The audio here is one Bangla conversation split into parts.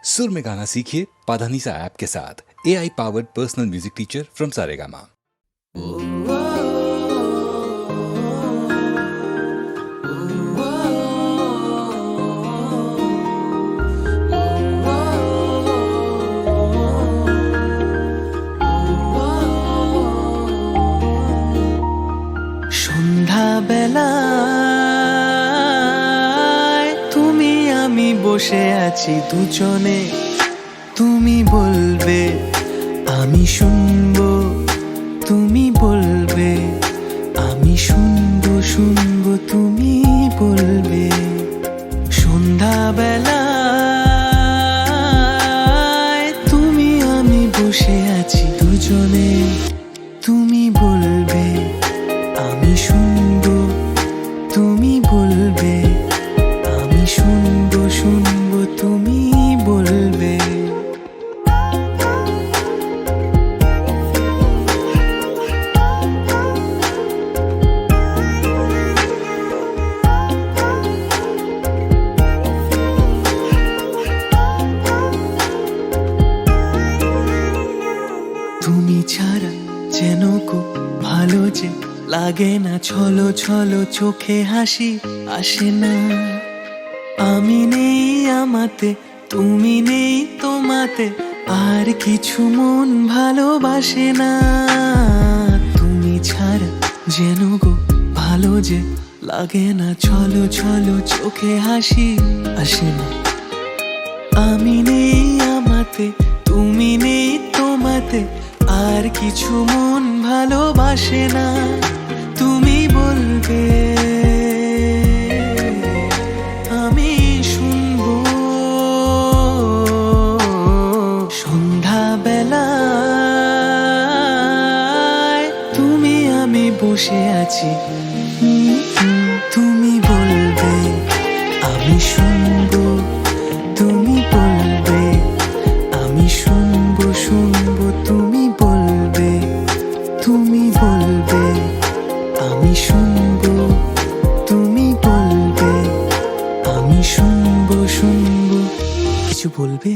सुर में गाना सीखिए पाधानीसा ऐप के साथ। AI powered personal music teacher from Saregama. সন্ধ্যাবেলায় তুমি আমি বসে আছি দুজনে, তুমি বলবে আমি শুনবো, তুমি বলবে আমি শুনবো শুনবো, তুমি বলবে। সন্ধ্যাবেলায় তুমি আমি বসে আছি দুজনে, তুমি বলবে আমি শুনবো, তুমি বলবে আমি শুনবো শুনবো, তুমি বলবে। তুমি ছাড়া যেন কো ভালো যে লাগে না, ছলো ছলো চোখে হাসি আসে না। আমি নেই আমাতে, তুমি নেই তোমাতে, আর কিছু মন ভালোবাসে না। তুমি ছাড়া যেন গো ভালো যে লাগে না, ছলো ছলো চোখে হাসি আসে না। আমি নেই আমাতে, তুমি নেই তোমাতে, আর কিছু মন ভালোবাসে না। তুমি বলবে আমি শুনবো। সন্ধ্যাবেলায় তুমি আমি বসে আছি, তুমি বলবে আমি শুনবো, তুমি বলবে আমি শুনবো শুনবো, তুমি বলবে, তুমি বলবে আমি শুনবো, তুমি বলবে আমি শুনবো শুনবো, কিছু বলবে।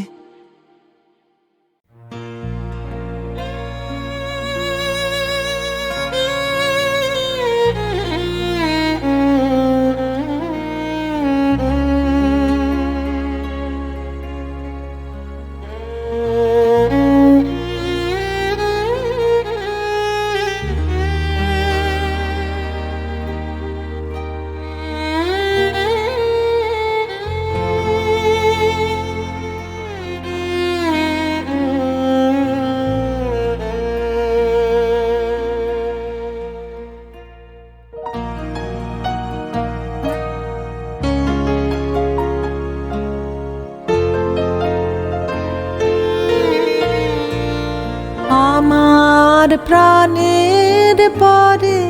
আমার প্রাণের পরে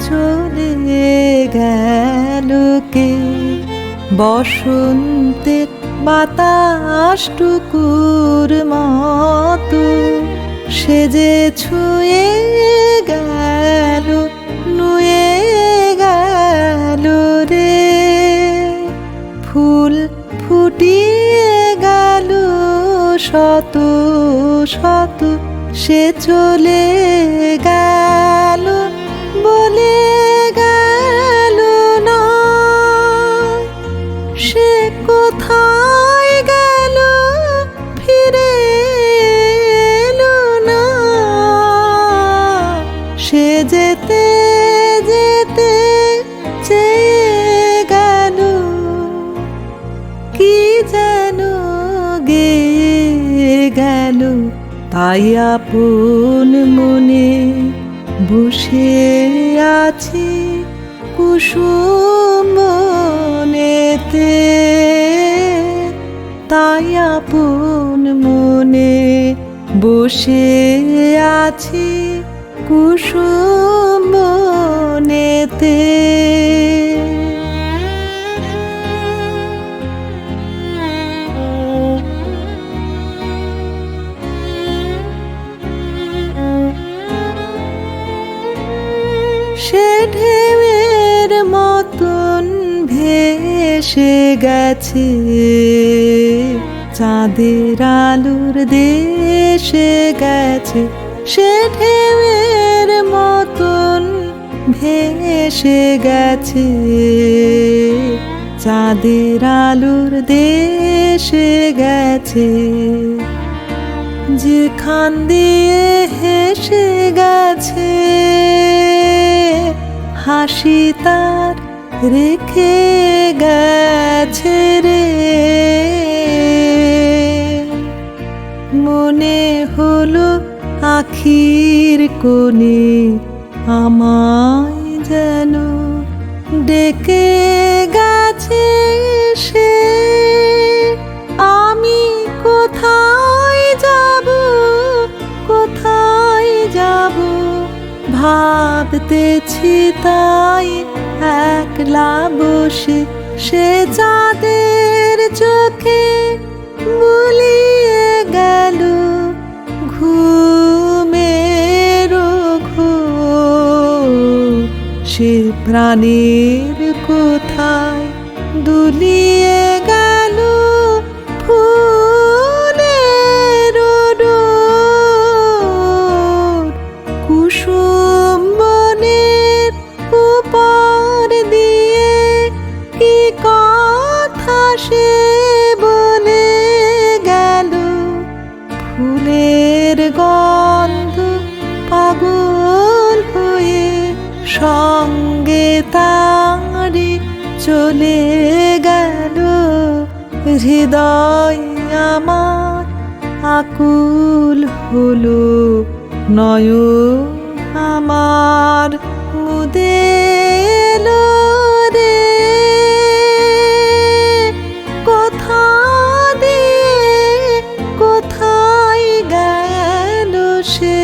চলে গেল কে, বসন্তের বাতাসটুকুর মতো সে যে ছুঁয়ে গেল, নুয়ে গেল রে। ফুল ফুটিয়ে গেল শত শত, সে চলে গেল বলে গেল না। সে কোথায় গেল ফিরে এলো না। সে যেতে যেতে চেয়ে গেল কি যেন গেয়ে গেল, তাই আপন মনে বসে আছি কুসুম বনেতে। তাই আপন মনে বসে আছি কুসুম বনেতে। সে ঢেউয়ের মতন ভেসে গেছে চাঁদের আলোর দেশে গেছে সে ঢেউয়ের মতন ভেসে গেছে। চাঁদের আলোর দেশে গেছে, যেখান দিয়ে হেসে গেছে হাসি তার রেখে গেছে রে। মনে হলো আখির কোণে আমায় যেন ডেকে গেছে সে। আমি কোথায় যাব, কোথায় যাব ভাবতেছি তাই একলা বসে। সে চাঁদের চোখে বুলিয়ে গেল ঘুমের ঘোর। সে প্রাণের কোথায় দুলিয়ে গেল ফুলের ডোর। কুসুম বনের উপর দিয়ে কি কথা সে বলে গেল। ফুলের গন্ধ পাগল হয়ে সঙ্গে তাঁরি চলে গেল। হৃদয় আমার আকুল হলো, নয়ন আমার মুদে এলো রে। কোথা দিয়ে কোথায় গেল সে,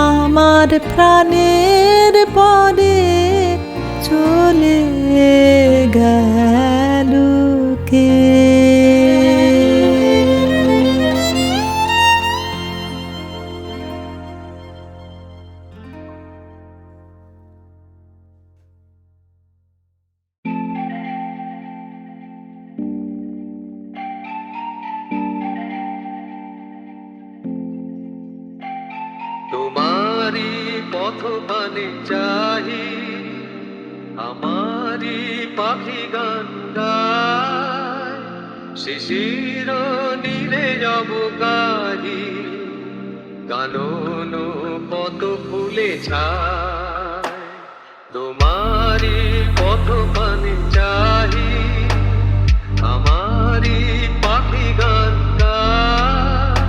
আমার প্রাণের পরে চলে গেল কে। তোমারি পথবানে চাহি, আমারি পাখি গান গায়। শিশির নীলে যাব গাহি, কানন পদ ফুলে ছায়। তোমারি পথবানে চাহি, আমারি পাখি গান গায়।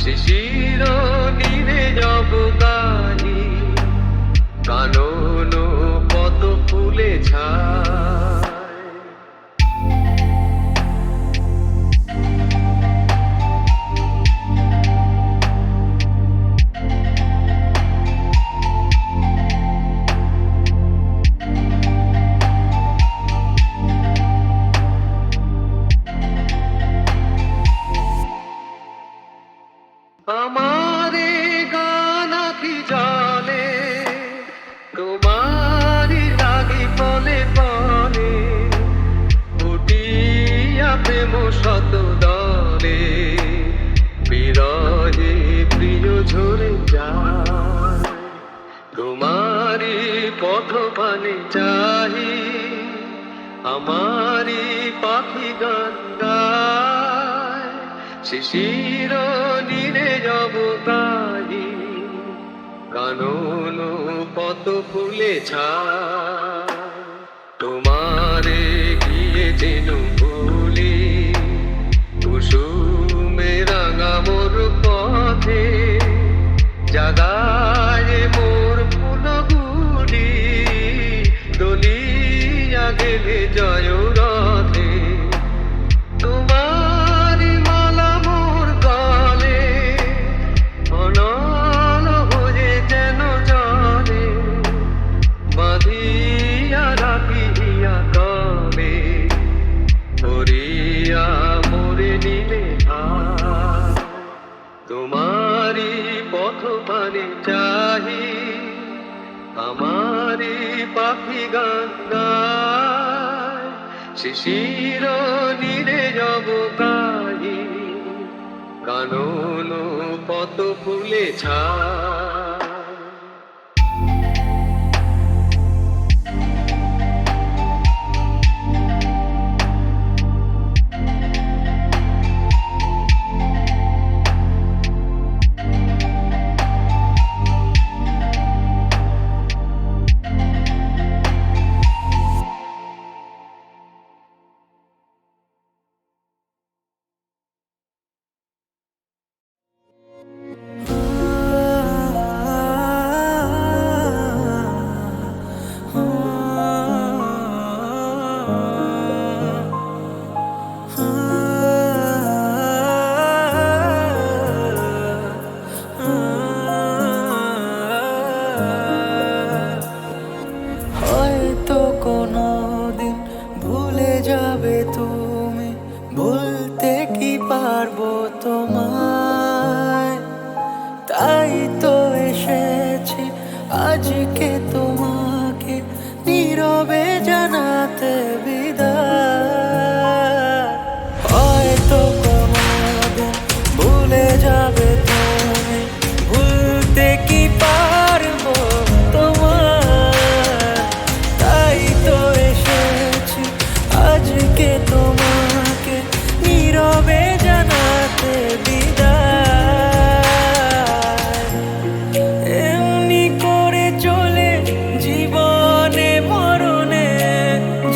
শিশির নীলে যাব গাহি, কানন পদ ফুলে ছায়। আমারে গান আখি জলে, তোমারি লাগি পলে পলে। ফুটিয়া প্রেম শত দলে, বিরহে প্রিয় ঝরে যায়। তোমারি পথ পানে চাহি, আমারি পাখি গান গায়। শিশির নীরে যাব গাহি, কানন পদ ফুলে ছায়। তোমারে গিয়ে যেন ভুলি, কুসুমে রাঙা মোর পথে। জাগায় মোর ফুলগুলি, দলিয়া গেলে জয় রথে। তোমারি মালা মোর গলে, অনল হয়ে যেন জলে। বাঁধিয়া রাখিয়া তবে, ধরিয়া মোরে নিলে হাত। তোমারি পথ পানে চাহি, আমারি পাখি গান গায়। শিশির নীরে যাব গাহি, কানন পত ফুলে ছা। হয়তো কোনো দিন ভুলে যাবে তুমি, ভুলতে কি পারবো তোমায়। তাই তো এসেছি আজকে তোমাকে নীরবে জানাতে বিদায়। হয়তো কোনো দিন ভুলে যাবে তুমি, ভুলতে কি পারবো তোমায়। তাই তো এসেছি আজকে তোমাকে নীরবে জানাতে বিদায়। এমনি করে চলে জীবনে মরণে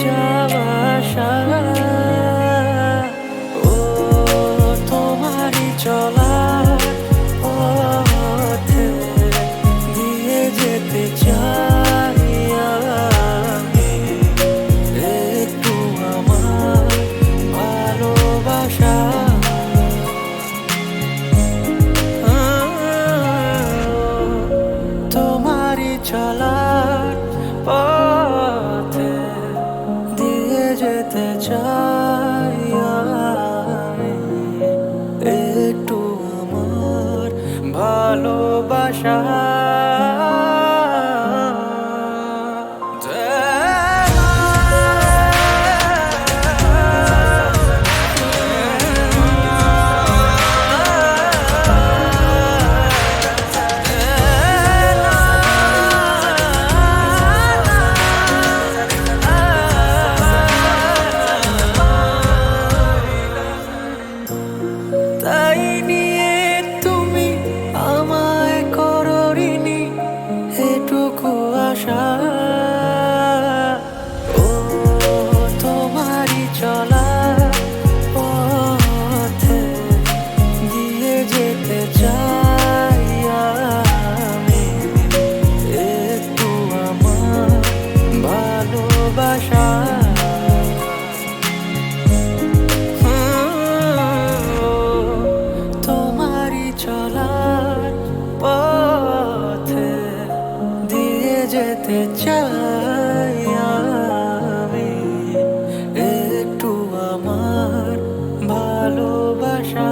যাওয়া সারা। ও তোমারই চলার পথে দিয়ে যেতে চাই আমি একটু আমার ভালোবাসা। তোমারই চলার পথে দিয়ে যেতে চাই আমি একটু আমার ভালোবাসা। তাই নিয়ে তুমি আমায় করো ঋণী এটুকু আশা। ও তোমারই চলা পথে দিয়ে যেতে চাই আমি একটু আমার ভালোবাসা। তোমারই চলার পথে দিয়ে যেতে চাই আমি একটু আমার ভালোবাসা।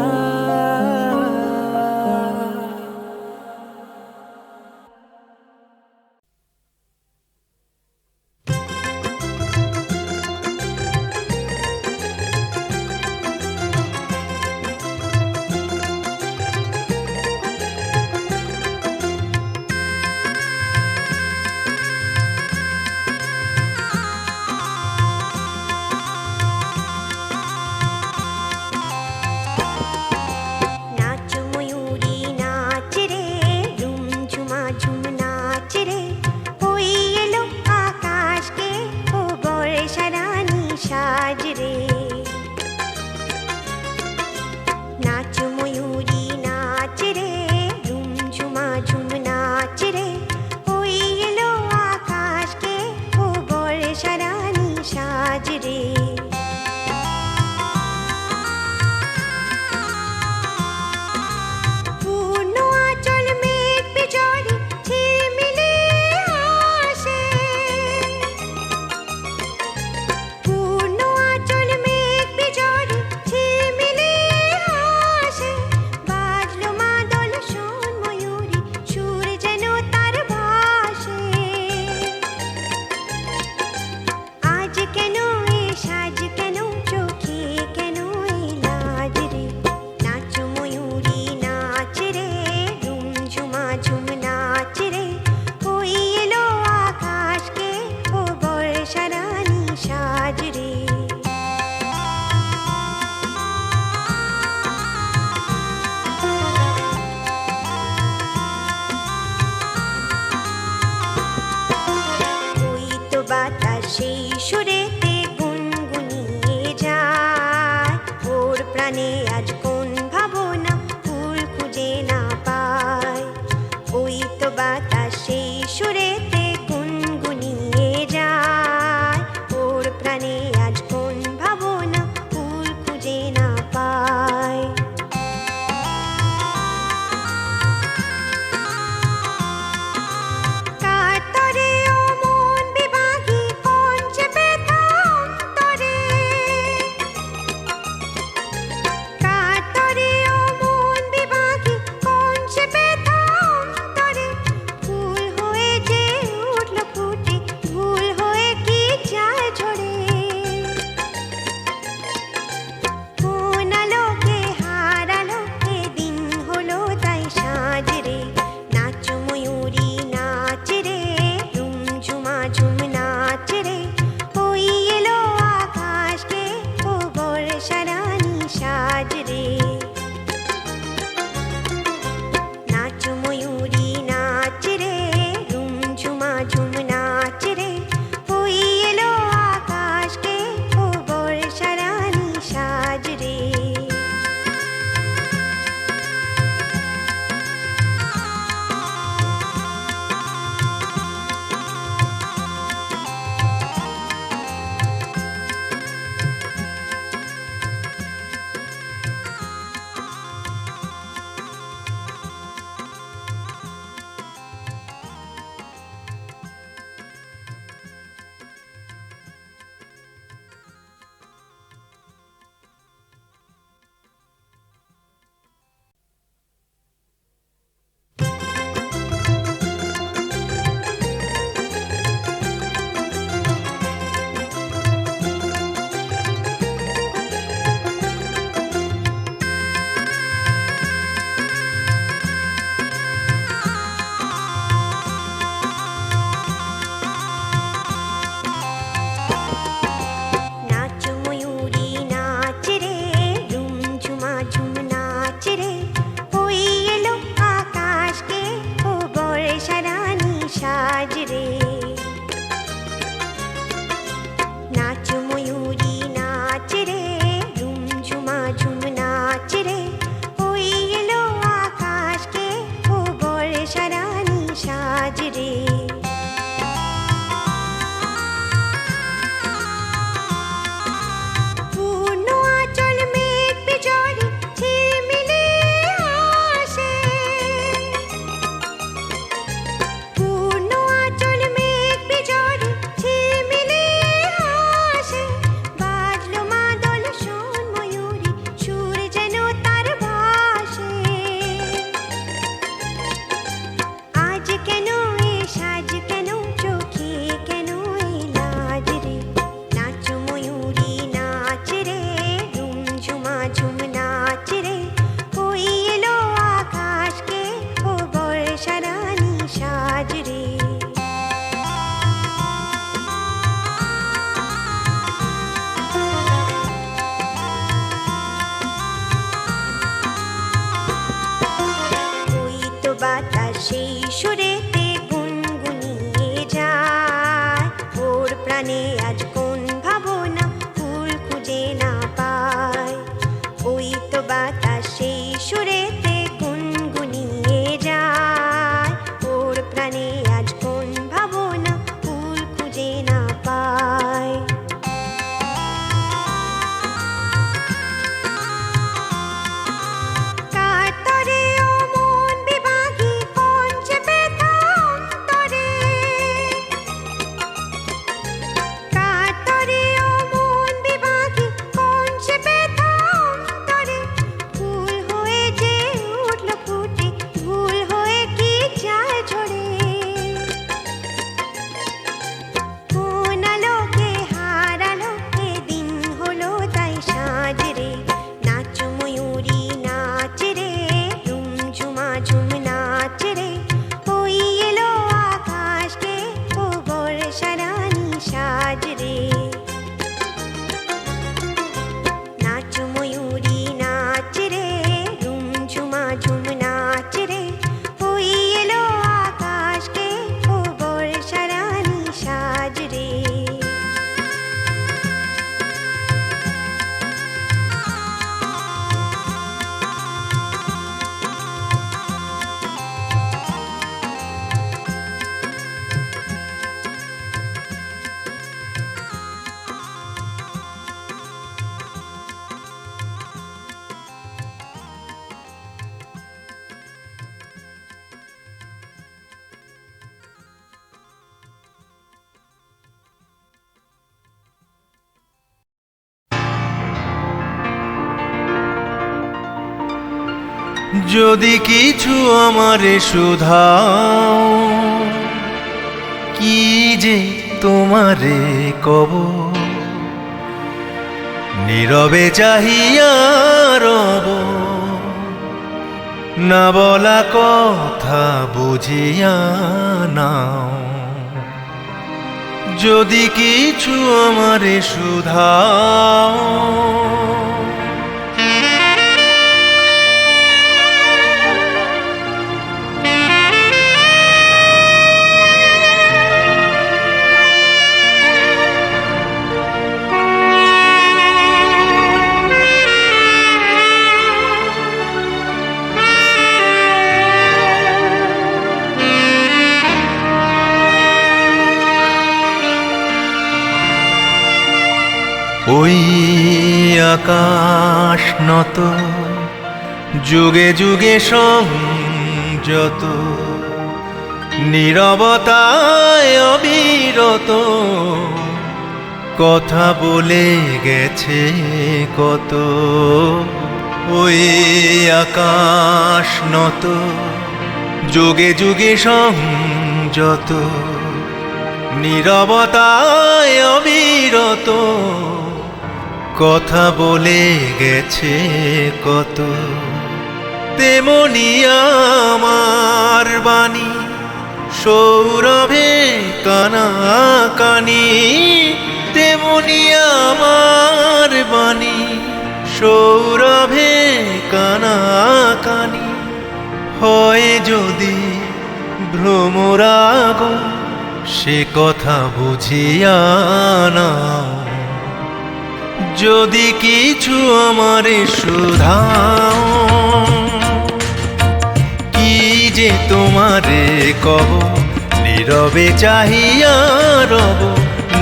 नाच मयूरी नाच रे झुमझुमा झुम नाच रे ওই এলো আকাশকে ও বর্ষা রানী সাজ রে। নাচ ময়ূরী নাচ রে ঝুমঝুমা ঝুম নাচ রে ওই এলো আকাশকে ও বর্ষা রানী সাজ রে। প্রাণে আজ কোন ভাবনা ফুল খুঁজে না পায়। ওই তো বাতাস সেই সুরেতে গুনগুনিয়ে যায়, ওর প্রাণে আজ কোন ভাবনা ফুল খুঁজে না পায়। কাতরে ও মন বিভাগী কোন চেপে থাম তরে, কাতরে ও মন বিভাগী কোন চেপে থাম তরে, ফুল হয়ে যে উঠল ফুটে ভুল হয়ে কি যায় ঝরে। কোন আলোকে হারালো এদিন হলো তাই সাজ রে, নাচ ময়ূরী নাচ রে, ঝুমঝুমা ঝুম নাচ রে, ওই এলো আকাশকে ও বর্ষা রানী সাজ রে। নাচ ময়ূরী নাচ রে, ঝুমঝুমা ঝুম নাচ রে, ওই এলো আকাশকে ও বর্ষা রানী সাজ রে। নাচ ময়ূরী নাচ রে, ঝুমঝুমা ঝুম নাচ রে, ওই এলো আকাশকে ও বর্ষা রানী সাজ রে। নাচ ময়ূরী নাচ রে, ঝুমঝুমা ঝুম নাচ রে, ওই এলো আকাশকে ও বর্ষা রানী সাজ রে। পূর্ণ আঁচল মেঘ বিজরে ঝিলমিলিয়ে আসে, পূর্ণ আঁচল মেঘ বিজরে ঝিলমিলিয়ে আসে, বাজলো মাদল শোন ময়ূরী সুর যেন তার ভাসে। আজ কেন এ সাজ কেন চোখে কেন এ লাজ রে, নাচ ময়ূরী নাচ রে, ঝুমঝুমা ঝুম নাচ রে, ওই এলো আকাশকে ও বর্ষা রানী সাজ রে। ওই তো বাতাস সেই সুরেতে গুনগুনিয়ে যায়, ওর প্রাণে আজ কোন ভাবনা ফুল খুঁজে না পায়। ওই তো বাতাস সেই সুরেতে গুনগুনিয়ে যায়, ওর প্রাণে আজ কোন ভাবনা ফুল খুঁজে না পায়। কাতরে ও মন বিভাগী কোন চেপে থাম তরে, কাতরে ও মন বিভাগী কোন চেপে থাম তরে, ফুল হয়ে যে যদি কিছু আমারে শুধাও, কি যে তোমারে কব, নীরবে চাহিয়া রব, না বলা কথা বুঝিয়া নাও। যদি কিছু আমারে শুধাও, ওই আকাশ নত, যুগে যুগে সংযত, নীরবতায় অবিরত, কথা বলে গেছে কত। ওই আকাশ নত, যুগে যুগে সংযত, নীরবতায় অবিরত, কথা বলে গেছে কত। তেমনি আমার বাণী সৌরভে কানাকানি, তেমনি আমার বাণী সৌরভে কানাকানি। হয় যদি ভ্রমরাগ, সে কথা বুঝিয়া নাও। যদি কিছু আমারে শুধাও, কি যে তোমারে কব, নীরবে চাহিয়া রব,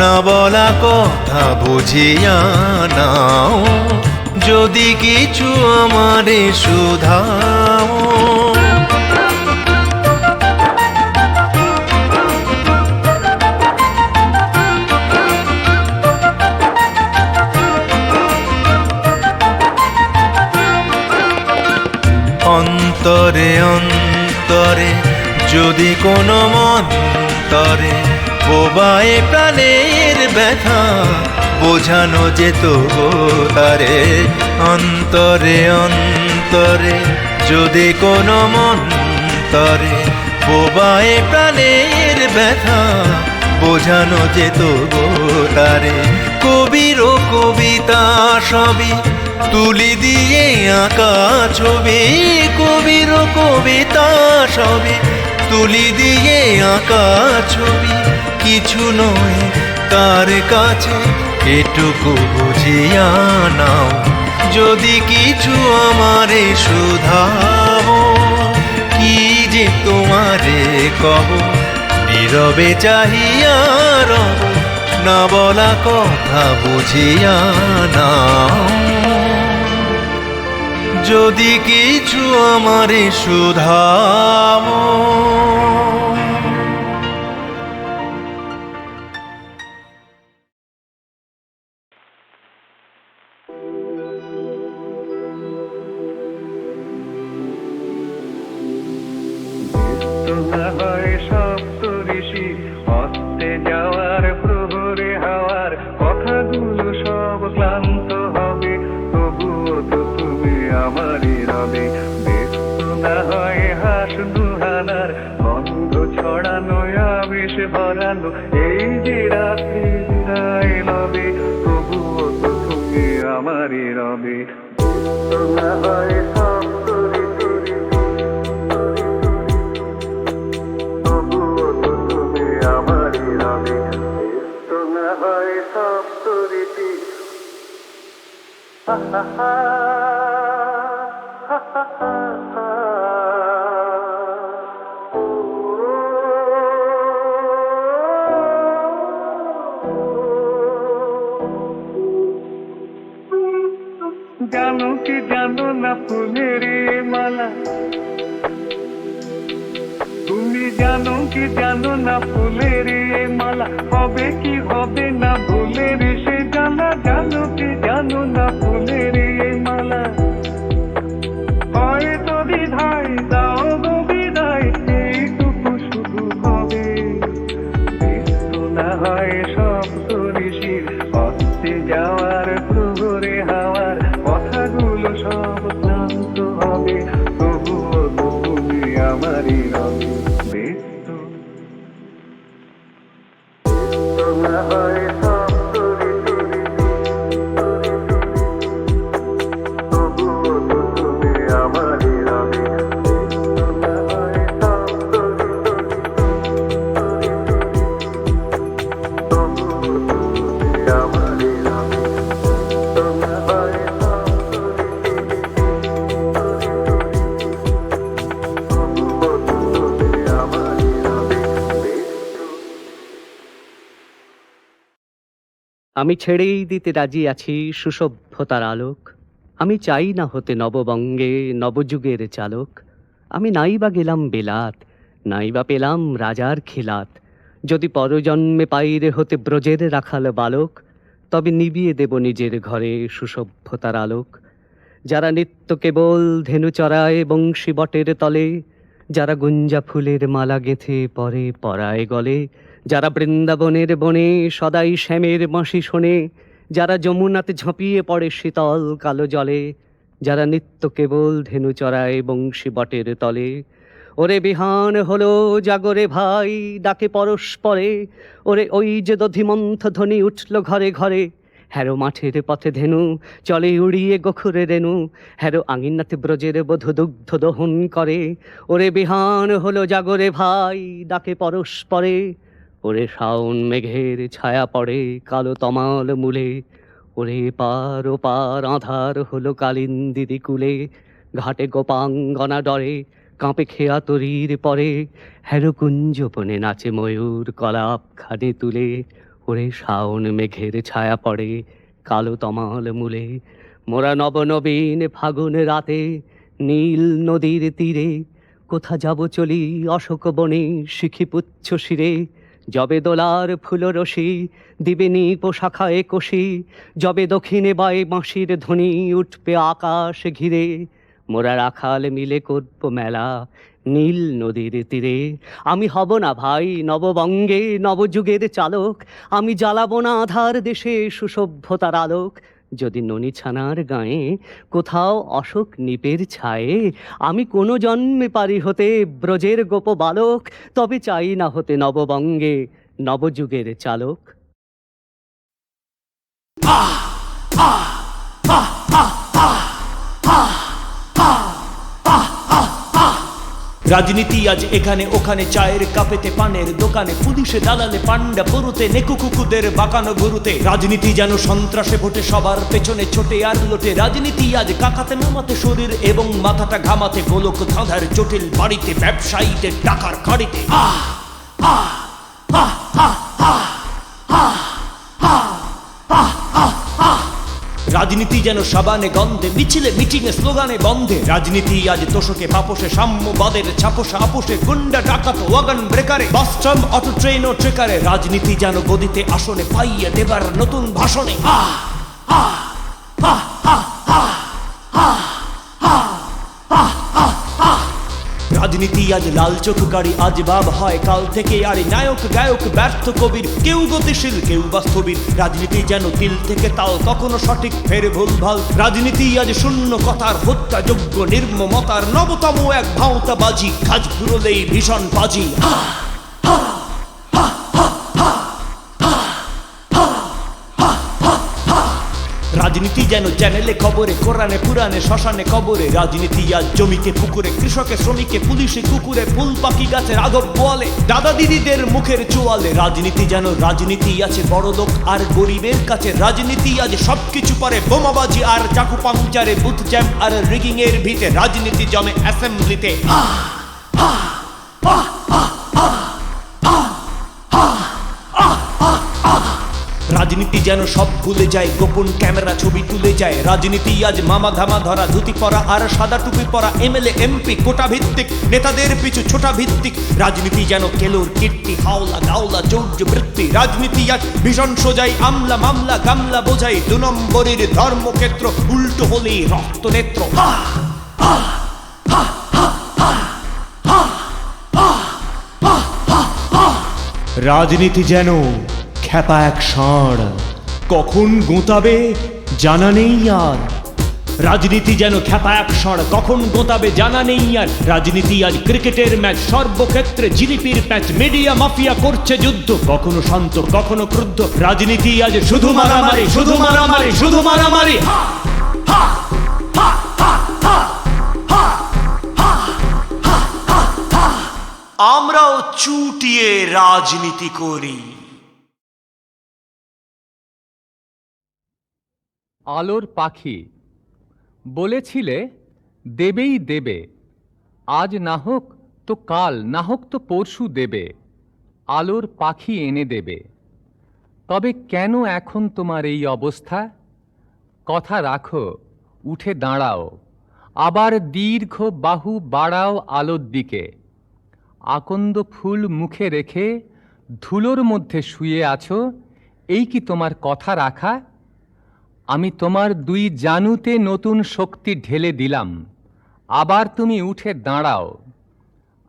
না বলা কথা বুঝিয়া নাও। যদি কিছু আমারে শুধাও, অন্তরে অন্তরে যদি কোনো মন্তরে বোবায় প্রাণের ব্যথা বোঝানো যেত গো তারে। অন্তরে অন্তরে যদি কোনো মন্তরে বোবায় প্রাণের ব্যথা বোঝানো যেত গো তারে। কবির কবিতা সবই তুলি দিয়ে আঁকা ছবি, কবির কবিতা সবই তুলি দিয়ে আঁকা ছবি। কিছু নয় তার কাছে এটুকু বুঝিয়া নাও। যদি কিছু আমারে শুধাও, কি যে তোমারে কব, নীরবে চাহিয়া রব, না বলা কথা বুঝিয়া নাও। যদি কিছু আমারে শুধাও, হয় সপ্তঋষি অস্তে যাওয়ার প্রহরে হাওয়ার কথাগুলো সব ক্লান্ত হবে, তবুও তো তুমি আমারই রবে। ব্যস্ত না হয় হাস দুহানার গন্ধ ছড়ানো আবেশ ভরানো, এই যে রাত্রি বিদায় লবে, তবুও তো তুমি আমারই রবে। ব্যস্ত না হয় জানো কি জানো না ফুলের মালা, তুমি জানো কি জানো না ফুলের মালা, হবে কি হবে না ফুলের সে জানা। জানো কি জানো না ফুলের মালা, হয়তো সব ক্লান্ত হবে, তবুও তো তুমি আমারই রবে। বেশ তো না হয় সব করে চলে, তবুও তো তুমি আমারই রবে। না হয় সব করে চলে, তবুও তো তুমি আমারই রবে। না হয় সব করে চলে, তবুও তো তুমি আমারই রবে। বেশ তো আমি ছেড়েই দিতে রাজি আছি সুসভ্যতার আলোক। আমি চাই না হতে নববঙ্গে নবযুগের চালক। আমি নাই বা গেলাম বেলাত, নাই বা পেলাম রাজার খিলাত। যদি পরজন্মে পাইরে হতে ব্রজের রাখাল বালক, তবে নিবিয়ে দেব নিজের ঘরে সুসভ্যতার আলোক। যারা নিত্য কেবল ধেনু চড়ায় বংশী বটের তলে, যারা গুঞ্জা ফুলের মালা গেঁথে পরে পরায় গলে, যারা বৃন্দাবনের বনে সদাই শ্যামের বাঁশি শোনে, যারা যমুনাতে ঝাঁপিয়ে পড়ে শীতল কালো জলে, যারা নিত্য কেবল ধেনু চড়ায় বংশী বটের তলে। ওরে বিহান হলো জাগরে ভাই, ডাকে পরস্পরে। ওরে ওই যে দধিমন্থ ধ্বনি উঠল ঘরে ঘরে। হ্যারো মাঠের পথে ধেনু চলে উড়িয়ে গোখরে রেণু, হ্যারো আঙিনাতে ব্রজের বধূ দুগ্ধ দহন করে। ওরে বিহান হলো জাগরে ভাই, ডাকে পরস্পরে। ওরে শাওন মেঘের ছায়া পড়ে কালো তমাল মূলে। ওরে পার ও পার আঁধার হলো কালিন্দিরি কুলে। ঘাটে গোপাঙ্গনা ডরে কাঁপে খেয়া তরির পরে। হ্যারো কুঞ্জবনে নাচে ময়ূর কলাপ খানে তুলে। ওরে শাওন মেঘের ছায়া পড়ে কালো তমাল মূলে। মোরা নবনবীন ফাগুন রাতে নীল নদীর তীরে, কোথা যাব চলি অশোক বনে শিখি পুচ্ছ শিরে। যবে দোলার ফুলরসি দিবে নিপ শাখায় কষি, যবে দক্ষিণে বায়ে বাঁশির ধ্বনি উঠবে আকাশ ঘিরে। মোরা রাখাল মিলে করব মেলা নীল নদীর তীরে। আমি হব না ভাই নববঙ্গে নবযুগের চালক, আমি জ্বালাবো না আধার দেশে সুসভ্যতার আলোক। যদি ননী ছানার গায়ে কোথাও অশোক নিপের ছায়ে, আমি কোনো জন্মে পারি হতে ব্রজের গোপ বালক, তবে চাই না হতে নববঙ্গে নবযুগের চালক। রাজনীতি আজ এখানে ওখানে, চায়ের কাপেতে পানের দোকানে, পুলিশে দালালে পান্ডা পড়ুতে নেকু কুকুদের বাঁকানো গুরুতে। রাজনীতি যেন সন্ত্রাসে ভোটে সবার পেছনে ছোটে আর লোটে। রাজনীতি আজ কাকাতে নামাতে শরীর এবং মাথাটা ঘামাতে, গোলক ধাঁধার জটিল বাড়িতে, ব্যবসায়ীদের টাকার গাড়িতে। রাজনীতি যেন সাবানে গন্ধে, মিছিলে মিটিংয়ে স্লোগানে বন্ধে। রাজনীতি আজ তোষকে পাপসে, সাম্যবাদের ছাপোষা আপোষে, গুন্ডা ডাকাত ওয়াগন ব্রেকারে, বাসট্রাম অটো ট্রেন ও ট্রেকারে। রাজনীতি যেন গদিতে আসনে পাইয়ে দেবার নতুন ভাষণে। রাজনীতি আজ লাল চোখ গাড়ি, আজ বাব হয় কাল থেকে আরে নায়ক গায়ক ব্যর্থ কবির, কেউ গতিশীল কেউ বাস্তবিক। রাজনীতি যেন তিল থেকে তাল, কখনো সঠিক ফের ভুলভাল। রাজনীতি আজ শূন্য কথার, হত্যাযোগ্য নির্মমতার, নবতম এক ভাঁওতাবাজি, কাজ ফুরলেই ভীষণ বাজি। রাজনীতি যেন চ্যানেলে খবরে, কোরআনে পুরাণে শ্মশানে কবরে। রাজনীতি আজ জমিতে পুকুরে, কৃষকে শ্রমিকে পুলিশে কুকুরে, ফুল পাখি গাছে রাঘব বোয়ালে, দাদা দিদিদের মুখের চোয়ালে। রাজনীতি যেন রাজনীতি আছে বড়লোক আর গরিবের কাছে। রাজনীতি আজ সবকিছু পারে, বোমাবাজি আর চাকু পাংচারে, বুথ জ্যাম আর রিগিং এর ভিতে। রাজনীতি জমে অ্যাসেম্বলিতে। রাজনীতি যেন সব ভুলে যায়, গোপন ক্যামেরা ছবি তুলে যায়। রাজনীতি আজ মামা ধামা ধরা, ধুতি পরা আর সাদা টুপি পরা, এমএলএ এমপি কোটা ভিত্তিক, নেতাদের পিছু ছোটা ভিত্তিক। রাজনীতি যেন কেলোর কীর্তি, হাওলা গাওলা চৌর্য বৃত্তি। রাজনীতি আজ ভীষণ সোজাই, আমলা মামলা গামলা বোঝাই, 2 নম্বরের ধর্মক্ষেত্র, উল্টো হলেই রক্ত নেত্র। রাজনীতি যেন খ্যাপা এক ষাঁড়, কখন গোঁতাবে জানা নেই আর। রাজনীতি যেন খ্যাপা এক ষড়, কখন গোতাবে জানা নেই আর। রাজনীতি আজ ক্রিকেটের ম্যাচ, সর্বক্ষেত্রে জিলিপির প্যাচ। মিডিয়া মাফিয়া করছে যুদ্ধ, কখনো শান্ত কখনো ক্রুদ্ধ। রাজনীতি আজ শুধু মারামারি, শুধু মারামারি, শুধু মারামারি। আমরাও চুটিয়ে রাজনীতি করি। আলোর পাখি বলেছিলে দেবেই দেবে, আজ না হোক তো কাল, না হোক তো পরশু দেবে, আলোর পাখি এনে দেবে। তবে কেন এখন তোমার এই অবস্থা? কথা রাখো, উঠে দাঁড়াও, আবার দীর্ঘ বাহু বাড়াও আলোর দিকে। আকন্দ ফুল মুখে রেখে ধুলোর মধ্যে শুয়ে আছো, এই কি তোমার কথা রাখা? আমি তোমার দুই জানুতে নতুন শক্তি ঢেলে দিলাম, আবার তুমি উঠে দাঁড়াও।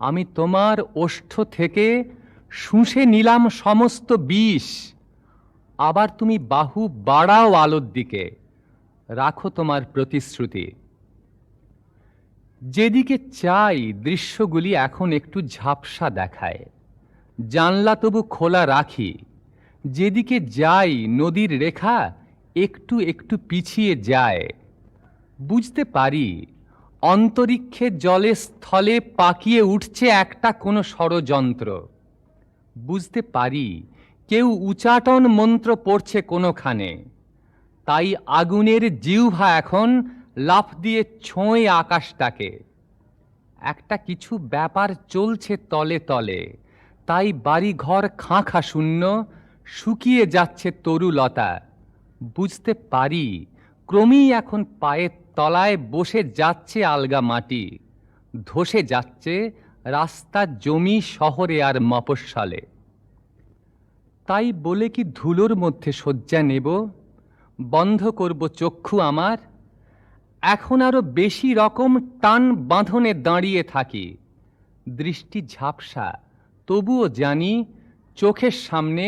আমি তোমার ওষ্ঠ থেকে শুষে নিলাম সমস্ত বিষ, আবার তুমি বাহু বাড়াও আলোর দিকে। রাখো তোমার প্রতিশ্রুতি। যেদিকে চাই দৃশ্যগুলি এখন একটু ঝাপসা দেখায়, জানলা তবু খোলা রাখি। যেদিকে যাই নদীর রেখা একটু একটু পিছিয়ে যায়। বুঝতে পারি অন্তরিক্ষে জলে স্থলে পাকিয়ে উঠছে একটা কোনো ষড়যন্ত্র। বুঝতে পারি কেউ উচাটন মন্ত্র পড়ছে কোনোখানে, তাই আগুনের জিহ্বা এখন লাফ দিয়ে ছোঁয় আকাশটাকে। একটা কিছু ব্যাপার চলছে তলে তলে, তাই বাড়ি ঘর খাঁ খাঁ শূন্য, শুকিয়ে যাচ্ছে তরুলতা। বুঝতে পারি ক্রমেই এখন পায়ের তলায় বসে যাচ্ছে আলগা মাটি, ধসে যাচ্ছে রাস্তা, জমি, শহরে আর মফস্বলে। তাই বলে কি ধুলোর মধ্যে শয্যা নেব? বন্ধ করব চক্ষু আমার? এখন আরো বেশি রকম টান বাঁধনে দাঁড়িয়ে থাকি। দৃষ্টি ঝাপসা, তবুও জানি চোখের সামনে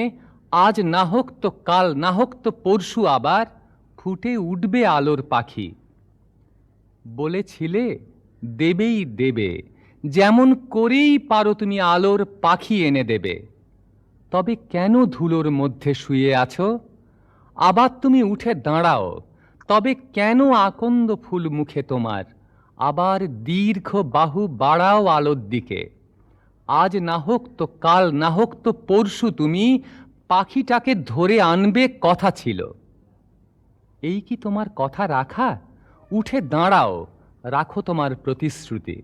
আজ না হোক তো কাল, না হোক তো পরশু আবার ফুটে উঠবে আলোর পাখি। বলেছিলে দেবেই দেবে, যেমন করেই পারো তুমি আলোর পাখি এনে দেবে। তবে কেন ধুলোর মধ্যে শুয়ে আছো? আবার তুমি উঠে দাঁড়াও। তবে কেন আকন্দ ফুল মুখে তোমার? আবার দীর্ঘ বাহু বাড়াও আলোর দিকে। আজ না হোক তো কাল, না হোক তো পরশু তুমি পাখিটাকে ধরে আনবে কথা ছিল। এই কি তোমার কথা রাখা? উঠে দাঁড়াও, রাখো তোমার প্রতিশ্রুতি।